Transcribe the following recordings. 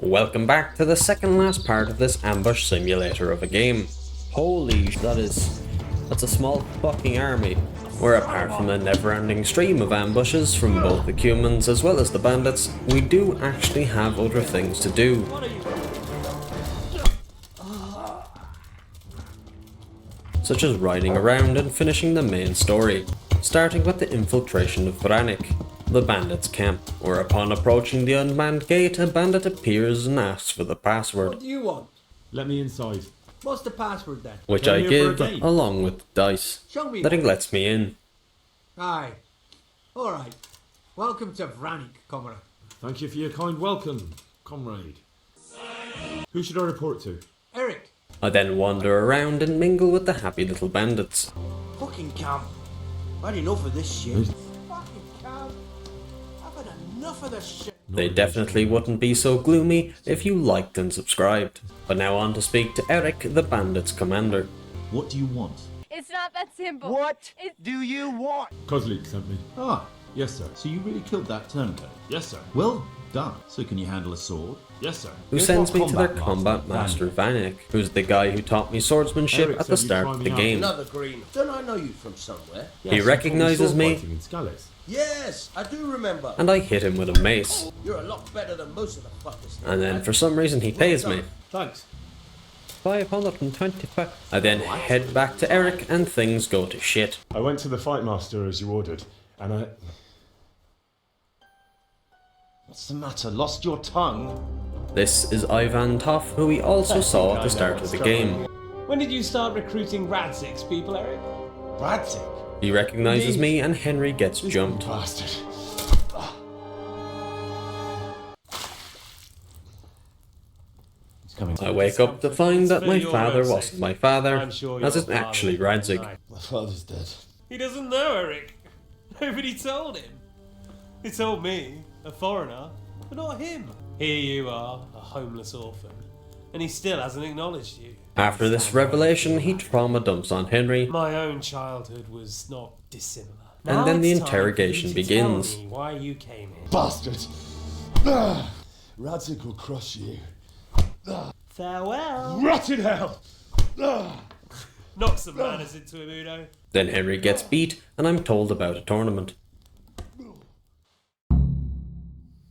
Welcome back to the second last part of this ambush simulator of a game. Holy that's a small fucking army. Where apart from the never-ending stream of ambushes from both the humans as well as the bandits, we do actually have other things to do. Such as riding around and finishing the main story, starting with the infiltration of Vranik, the bandits' camp, where upon approaching the unmanned gate, a bandit appears and asks for the password. What do you want? Let me inside. What's the password then? Which Came I here give for a game. along with the dice, Show me that that. it lets me in. Aye. Alright. Welcome to Vranik, comrade. Thank you for your kind welcome, comrade. Who should I report to? Eric. I then wander around and mingle with the happy little bandits. Fucking camp. I'd enough of this shit. Fucking camp. I've had enough of this shit. They definitely wouldn't be so gloomy if you liked and subscribed. But now on to speak to Eric, the bandits' commander. What do you want? It's not that simple. What It's- do you want? Kozlik sent me. Ah, yes sir. So you really killed that turncoat? Yes, sir. Well done. So can you handle a sword? Yes, sir. Who Here's sends what me to their combat combat master, master Vanek, who's the guy who taught me swordsmanship Eric at the said you'd start try of me the out. game. Another green. Don't I know you from somewhere? He Yes, you recognises taught me, sword fighting in Scallis. Yes, I do remember. and I hit him with a mace. You're a lot better than most of the fuckers. And then for some reason he pays me. Thanks. 525. I then head back to Eric and things go to shit. I went to the fight master as you ordered, and I... What's the matter? Lost your tongue? This is Ivan Toff, who we also saw at the start of the game. When did you start recruiting Radzix people, Eric? Bradzik. He recognises me and Henry gets jumped. Bastard. He's coming. I wake up to find that my your father own wasn't sake. my father, I'm sure as your it's actually father- Radzig. Right. My father's dead. He doesn't know, Eric. Nobody told him. He told me, a foreigner, but not him. Here you are, a homeless orphan, and he still hasn't acknowledged you. After this revelation, he trauma dumps on Henry, My own childhood was not dissimilar. And Now then the it's time for you interrogation to begins. Tell me why you came here. Bastard! Radzik will crush you. Farewell. Rot in hell! Knock some manners into him, Udo. then Henry gets beat, and I'm told about a tournament.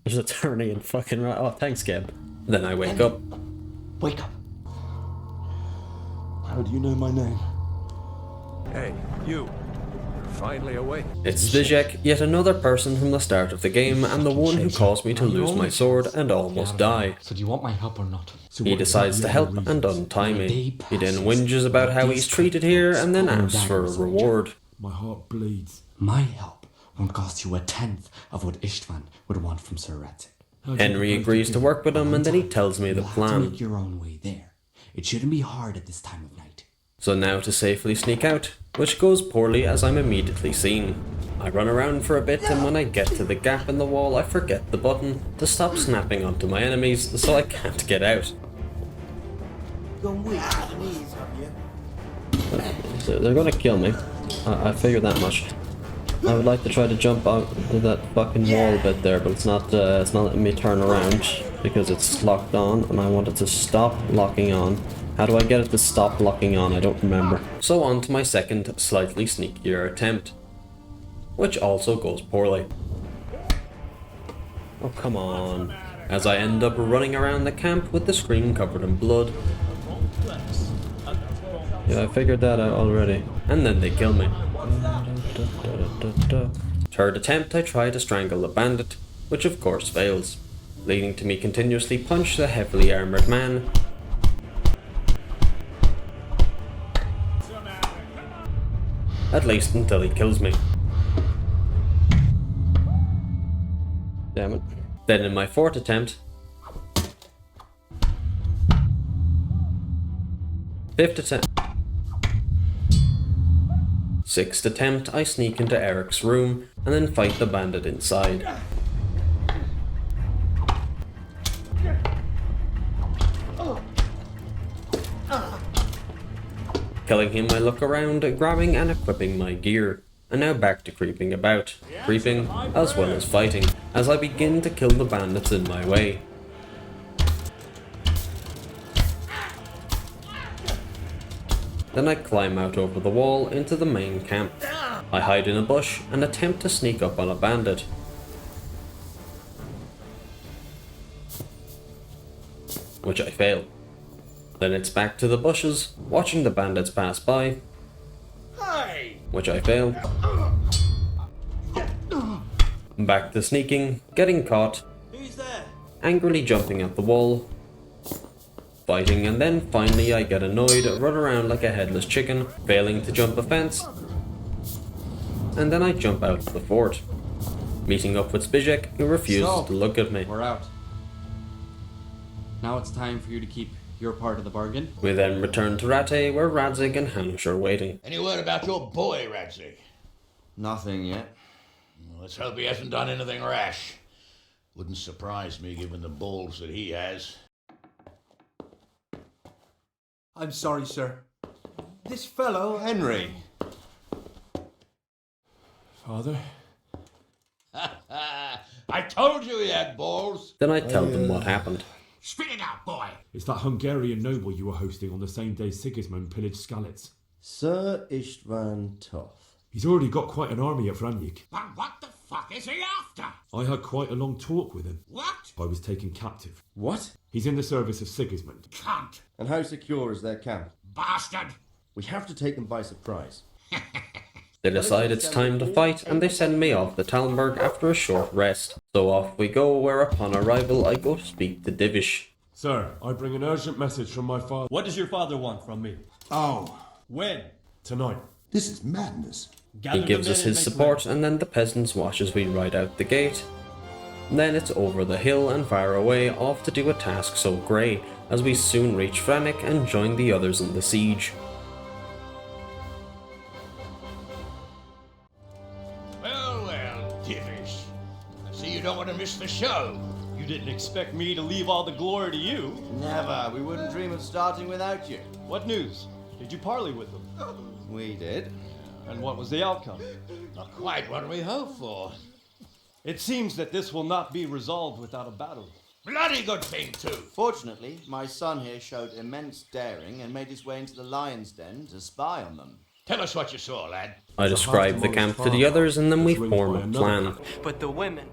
There's a tourney in fucking oh, thanks, Geb. Then I wake up. Wake up. How do you know my name? Hey, you. You're finally awake. It's Zizek, yet another person from the start of the game, and the one who caused me to lose my sword and almost die. So do you want my help or not? He decides to help and untie me. He then whinges about how he's treated here and then asks for a reward. My heart bleeds. My help won't cost you a tenth of what Istvan would want from Sir Radzig. Henry agrees to work with him and then he tells me the You'll have to plan. make your own way there. It shouldn't be hard at this time of night. So now to safely sneak out, which goes poorly as I'm immediately seen. I run around for a bit and when I get to the gap in the wall I forget the button to stop snapping onto my enemies so I can't get out. Gone weak at the knees, have you? So they're gonna kill me. I figured that much. I would like to try to jump out to that fucking wall bit there, but it's not letting me turn around because it's locked on and I want it to stop locking on. How do I get it to stop locking on? I don't remember. So on to my second, slightly sneakier attempt, which also goes poorly. Oh, come on. As I end up running around the camp with the screen covered in blood. Yeah, I figured that out already. And then they kill me. Third attempt, I try to strangle the bandit, which of course fails, leading to me continuously punch the heavily armoured man. At least until he kills me. Damn it. Then in my fourth attempt, fifth attempt, sixth attempt, I sneak into Eric's room and then fight the bandit inside. Killing him, I look around, grabbing and equipping my gear, and now back to creeping about, creeping as well as fighting, as I begin to kill the bandits in my way. Then I climb out over the wall into the main camp. I hide in a bush and attempt to sneak up on a bandit. Which I fail. Then it's back to the bushes, watching the bandits pass by. Which I fail. Back to sneaking, getting caught. Who's there? Angrily jumping at the wall. Fighting, and then finally I get annoyed, run around like a headless chicken, failing to jump a fence. And then I jump out of the fort. Meeting up with Zbyszek, who refuses So, to look at me. We're out. Now it's time for you to keep your part of the bargain. We then return to Rate, where Radzig and Hanush are waiting. Any word about your boy, Radzig? Nothing yet. Let's hope he hasn't done anything rash. Wouldn't surprise me given the balls that he has. I'm sorry, sir. This fellow... Henry! Father? I told you he had balls. Then I tell them what happened. Spit it out, boy. It's that Hungarian noble you were hosting on the same day Sigismund pillaged Skalitz. Sir Istvan Toth. He's already got quite an army at Vranyik. But what the fuck is he after? I had quite a long talk with him. What? I was taken captive. What? He's in the service of Sigismund. Cunt. And how secure is their camp? Bastard. We have to take them by surprise. They decide it's time to fight, and they send me off to Talmberg after a short rest. So off we go, where upon arrival I go to speak to Divish. Sir, I bring an urgent message from my father. What does your father want from me? Oh, When? Tonight. this is madness. Gather He the gives men us and his make support, and then the peasants watch as we ride out the gate. Then it's over the hill and far away, off to do a task so grey, as we soon reach Vranyik and join the others in the siege. Well, Divish. I see you don't want to miss the show. You didn't expect me to leave all the glory to you. Never. We wouldn't dream of starting without you. What news? Did you parley with them? We did. And what was the outcome? Not quite what we hoped for. It seems that this will not be resolved without a battle. Bloody good thing, too. Fortunately, my son here showed immense daring and made his way into the lion's den to spy on them. Tell us what you saw, lad. I describe the camp to the others, and then we form a plan. But the women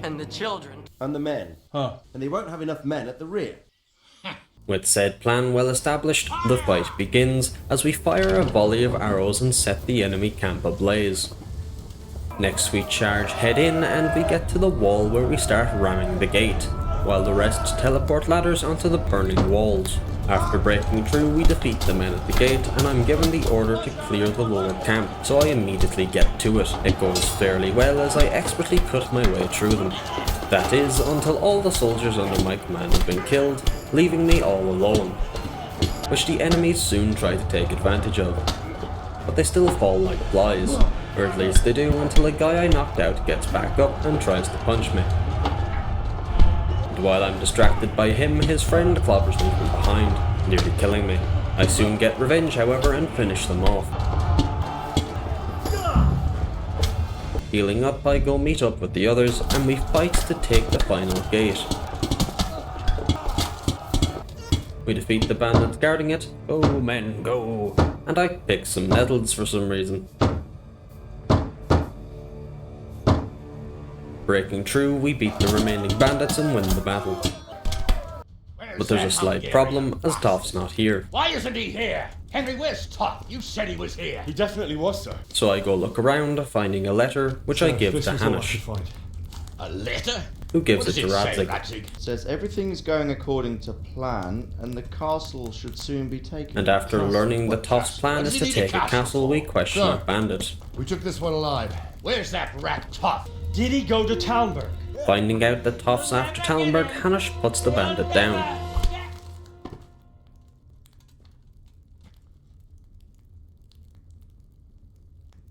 and the children. And the men. Huh. And they won't have enough men at the rear. With said plan well established, the fight begins as we fire a volley of arrows and set the enemy camp ablaze. Next we charge head in, and we get to the wall where we start ramming the gate, while the rest teleport ladders onto the burning walls. After breaking through, we defeat the men at the gate, and I'm given the order to clear the lower camp, so I immediately get to it. It goes fairly well as I expertly cut my way through them. That is, until all the soldiers under my command have been killed, leaving me all alone, which the enemies soon try to take advantage of. But they still fall like flies, or at least they do until a guy I knocked out gets back up and tries to punch me. And while I'm distracted by him, his friend clobbers me from behind, nearly killing me. I soon get revenge, however, and finish them off. Healing up, I go meet up with the others, and we fight to take the final gate. We defeat the bandits guarding it. Go, men, go! And I pick some nettles for some reason. Breaking through, we beat the remaining bandits and win the battle. But there's a slight problem, as Toph's not here. Why isn't he here? Henry, where's Toph? You said he was here. He definitely was, sir. So I go look around, finding a letter, which I give This to was all I Hanush, could find. A letter? who gives What it does to it say, Radzig. Radzig? Says everything's going according to plan and the castle should soon be taken. And after learning that Toph's plan is to take a castle, we question a bandit. We took this one alive. Where's that rat Toph? Did he go to Talmberg? Finding out that Toph's after Talmberg, Hanush puts the bandit down.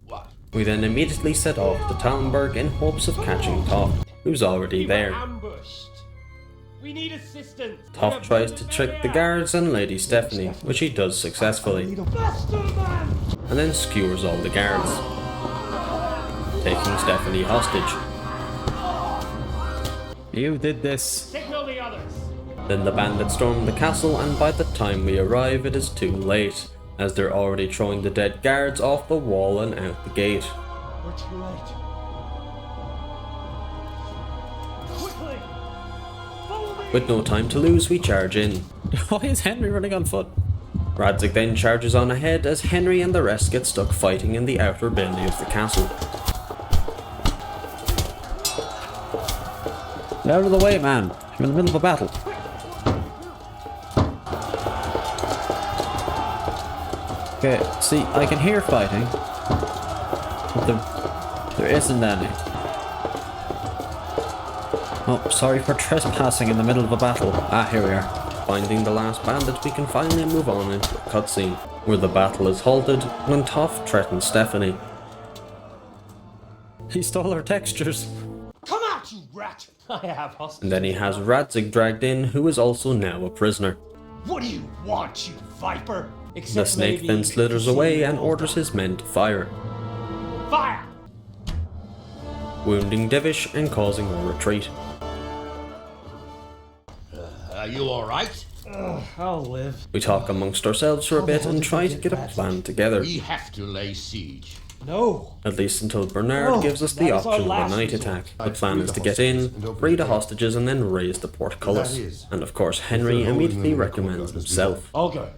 What? We then immediately set off to Talmberg in hopes of catching Toph, who's already there. Ambushed. We need assistance. Toph tries to trick the guards and Lady Stephanie, which he does successfully, and then skewers all the guards, taking Stephanie hostage. You did this. Signal the the others. Then the bandits storm the castle, and by the time we arrive it is too late, as they're already throwing the dead guards off the wall and out the gate. We're too late. Quickly! Follow me! With no time to lose, we charge in. Why is Henry running on foot? Radzig then charges on ahead as Henry and the rest get stuck fighting in the outer building of the castle. Get out of the way, man. I'm in the middle of a battle. Okay, see, I can hear fighting, but there isn't any. Oh, sorry for trespassing in the middle of a battle. Ah, here we are. Finding the last bandit, we can finally move on into a cutscene, where the battle is halted when Toph threatens Stephanie. He stole her textures. Come out, you rat! I have hostage. And then he has Radzig dragged in, who is also now a prisoner. What do you want, you viper? The snake then slithers away and orders his men to fire, Fire! wounding Divish and causing a retreat. Are you alright? I'll live. We talk amongst ourselves for a bit and try to get a plan together, We have to lay siege. No. at least until Bernard gives us the that is our option of a last night resort. attack. The plan is to get in, free the hostages and then raise the portcullis. And of course Henry immediately recommends himself. I'll go.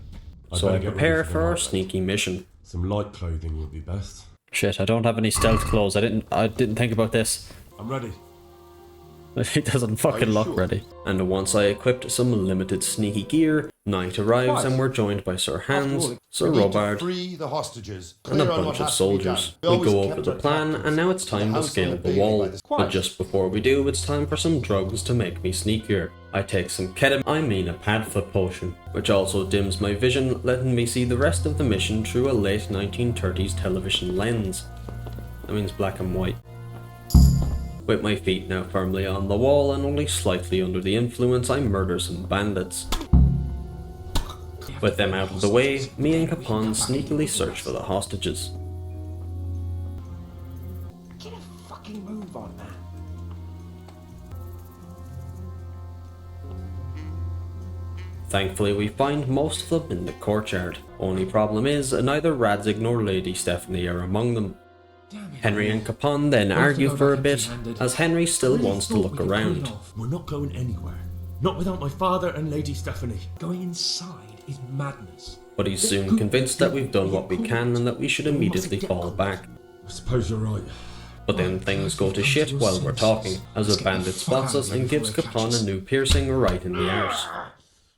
So I prepare for our sneaky mission. Some light clothing would be best. Shit, I don't have any stealth clothes. I didn't think about this. I'm ready. He doesn't fucking look ready. And once I equipped some limited sneaky gear, night arrives and we're joined by Sir Hans, Sir Robard, Free the hostages. and a bunch of soldiers. We go over the plan, and now it's time to scale the wall. But just before we do, it's time for some drugs to make me sneakier. I take some a padfoot potion, which also dims my vision, letting me see the rest of the mission through a late 1930s television lens. That means black and white. With my feet now firmly on the wall and only slightly under the influence, I murder some bandits. With them out of the way, me and Capon sneakily search for the hostages. Get a fucking move on, man. Thankfully we find most of them in the courtyard. Only problem is, neither Radzig nor Lady Stephanie are among them. Henry and Capon then argue for a bit, as Henry still wants to look around. We're not going anywhere. Not without my father and Lady Stephanie. Going inside is madness. But he's soon convinced that we've done what we can and that we should immediately fall back. I suppose you're right. But then things go to shit while we're talking, as a bandit spots us and gives Capon a new piercing right in the arse.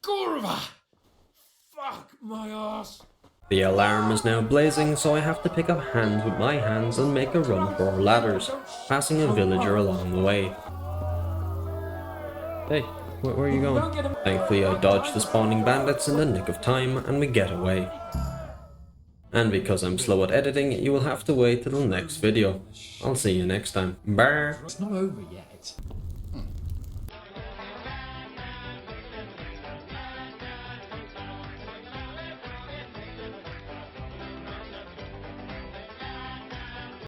Gorva! Fuck my ass! The alarm is now blazing, so I have to pick up hands with my hands and make a run for our ladders, passing a villager along the way. Hey, where are you going? Thankfully I dodge the spawning bandits in the nick of time and we get away. And because I'm slow at editing, you will have to wait till the next video. I'll see you next time. Bye! It's not over yet.